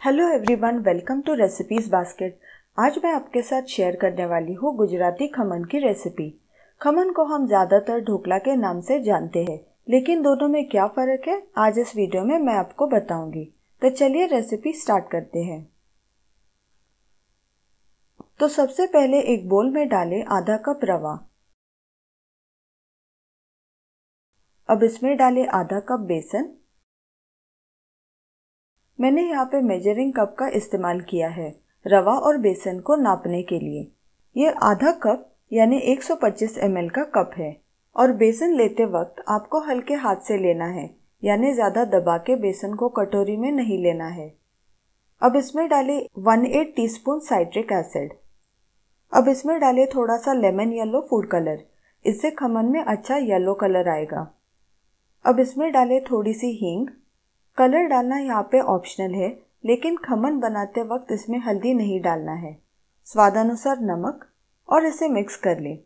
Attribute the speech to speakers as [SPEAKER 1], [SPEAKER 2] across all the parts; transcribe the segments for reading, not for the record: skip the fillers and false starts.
[SPEAKER 1] Hello everyone, welcome to recipes basket. आज मैं आपके साथ शेयर करने वाली हूँ गुजराती खमन की रेसिपी। खमन को हम ज़्यादातर ढोकला के नाम से जानते हैं, लेकिन दोनों में क्या फ़र्क है आज इस वीडियो में मैं आपको बताऊंगी। तो चलिए रेसिपी स्टार्ट करते हैं। तो सबसे पहले एक बोल में डालें आधा कप रवा। अब इसमें डालें आधा कप बेसन। मैंने यहाँ पे मेजरिंग कप का इस्तेमाल किया है रवा और बेसन को नापने के लिए। ये आधा कप यानी 125 ml का कप है और बेसन लेते वक्त आपको हल्के हाथ से लेना है, यानी ज़्यादा दबा के बेसन को कटोरी में नहीं लेना है। अब इसमें डालें 1/8 टीस्पून साइट्रिक एसिड। अब इसमें डालें थोड़ा सा लेमन येलो फूड कलर, इससे खमन में अच्छा येलो कलर आएगा। अब इसमें डालें थोड़ी सी हींग। कलर डालना यहाँ पे ऑप्शनल है, लेकिन खमन बनाते वक्त इसमें हल्दी नहीं डालना है। स्वादानुसार नमक और इसे मिक्स कर लें।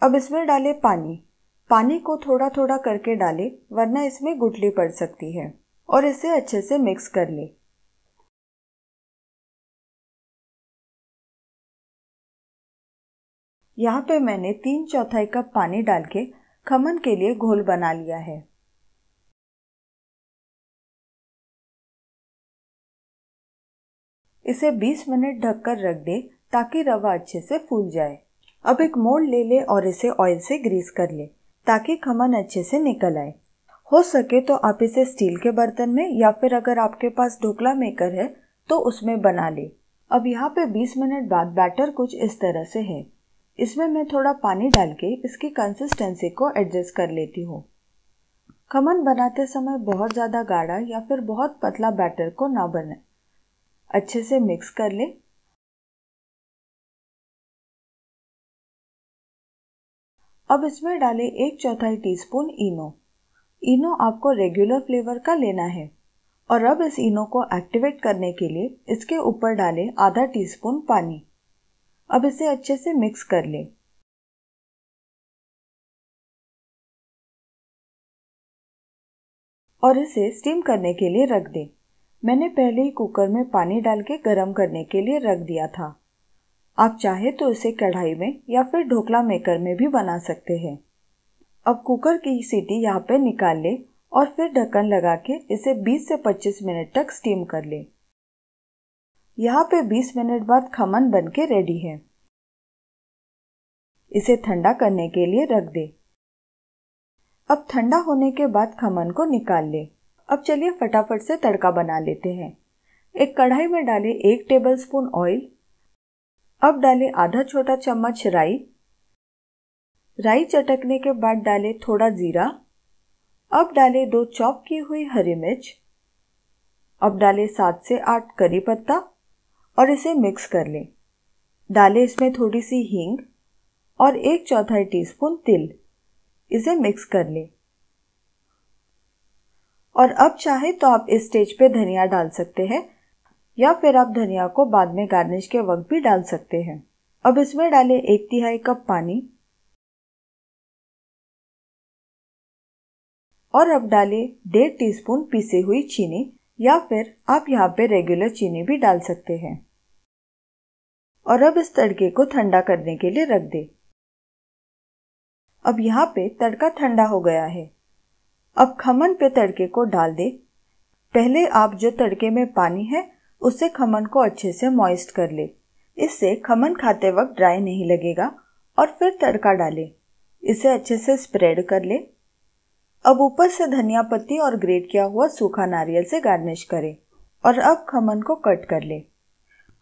[SPEAKER 1] अब इसमें डालें पानी। पानी को थोड़ा थोड़ा करके डालें, वरना इसमें गुठली पड़ सकती है, और इसे अच्छे से मिक्स कर लें। यहाँ पे मैंने 3/4 कप पानी डाल के खमन के लिए घोल बना लिया है। इसे 20 मिनट ढककर रख दे ताकि रवा अच्छे से फूल जाए। अब एक मोल्ड ले ले और इसे ऑयल से ग्रीस कर ले ताकि खमन अच्छे से निकल आए। हो सके तो आप इसे स्टील के बर्तन में या फिर अगर आपके पास ढोकला मेकर है तो उसमें बना ले। अब यहाँ पे 20 मिनट बाद बैटर कुछ इस तरह से है। इसमें मैं थोड़ा पानी डाल के इसकी कंसिस्टेंसी को एडजस्ट कर लेती हूँ। खमन बनाते समय बहुत ज़्यादा गाढ़ा या फिर बहुत पतला बैटर को ना बने। अच्छे से मिक्स कर ले। अब इसमें डालें 1/4 टीस्पून इनो। इनो आपको रेगुलर फ्लेवर का लेना है। और अब इस इनो को एक्टिवेट करने के लिए इसके ऊपर डालें आधा टीस्पून पानी। अब इसे अच्छे से मिक्स कर लें। और इसे स्टीम करने के लिए रख दें। मैंने पहले ही कुकर में पानी डाल के गर्म करने के लिए रख दिया था। आप चाहे तो इसे कढ़ाई में या फिर ढोकला मेकर में भी बना सकते हैं। अब कुकर की सीटी यहाँ पे निकाल ले और फिर ढक्कन लगा के इसे 20 से 25 मिनट तक स्टीम कर ले। यहाँ पे 20 मिनट बाद खमन बन के रेडी है। इसे ठंडा करने के लिए रख दे। अब ठंडा होने के बाद खमन को निकाल ले। अब चलिए फटाफट से तड़का बना लेते हैं। एक कढ़ाई में डालें 1 टेबलस्पून ऑयल। अब डालें आधा छोटा चम्मच राई। राई चटकने के बाद डालें थोड़ा जीरा। अब डालें 2 चॉप की हुई हरी मिर्च। अब डालें 7 से 8 करी पत्ता और इसे मिक्स कर लें। डालें इसमें थोड़ी सी हींग और 1/4 टीस्पून तिल। इसे मिक्स कर लें। और अब चाहे तो आप इस स्टेज पे धनिया डाल सकते हैं या फिर आप धनिया को बाद में गार्निश के वक्त भी डाल सकते हैं। अब इसमें डालें 1/3 कप पानी और अब डालें 1.5 टीस्पून पीसी हुई चीनी, या फिर आप यहाँ पे रेगुलर चीनी भी डाल सकते हैं। और अब इस तड़के को ठंडा करने के लिए रख दे। अब यहाँ पे तड़का ठंडा हो गया है। अब खमन पे तड़के को डाल दे। पहले आप जो तड़के में पानी है उससे खमन को अच्छे से मॉइस्ट कर ले। इससे खमन खाते वक्त ड्राई नहीं लगेगा। और फिर तड़का डाले। इसे अच्छे से स्प्रेड कर ले। अब ऊपर से धनिया पत्ती और ग्रेट किया हुआ सूखा नारियल से गार्निश करें। और अब खमन को कट कर ले।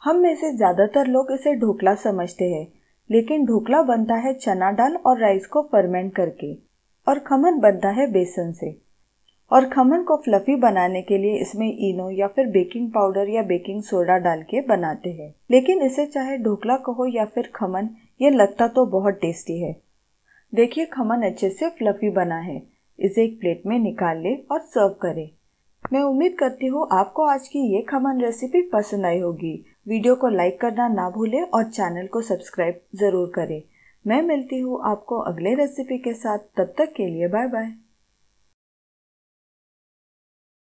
[SPEAKER 1] हम में से ज्यादातर लोग इसे ढोकला समझते हैं, लेकिन ढोकला बनता है चना दाल और राइस को फर्मेंट करके, और खमन बनता है बेसन से। और खमन को फ्लफी बनाने के लिए इसमें इनो या फिर बेकिंग पाउडर या बेकिंग सोडा डाल के बनाते हैं। लेकिन इसे चाहे ढोकला कहो या फिर खमन, ये लगता तो बहुत टेस्टी है। देखिए खमन अच्छे से फ्लफी बना है। इसे एक प्लेट में निकाल ले और सर्व करें। मैं उम्मीद करती हूँ आपको आज की ये खमन रेसिपी पसंद आई होगी। वीडियो को लाइक करना ना भूलें और चैनल को सब्सक्राइब जरूर करें। मैं मिलती हूँ आपको अगले रेसिपी के साथ। तब तक के लिए बाय बाय।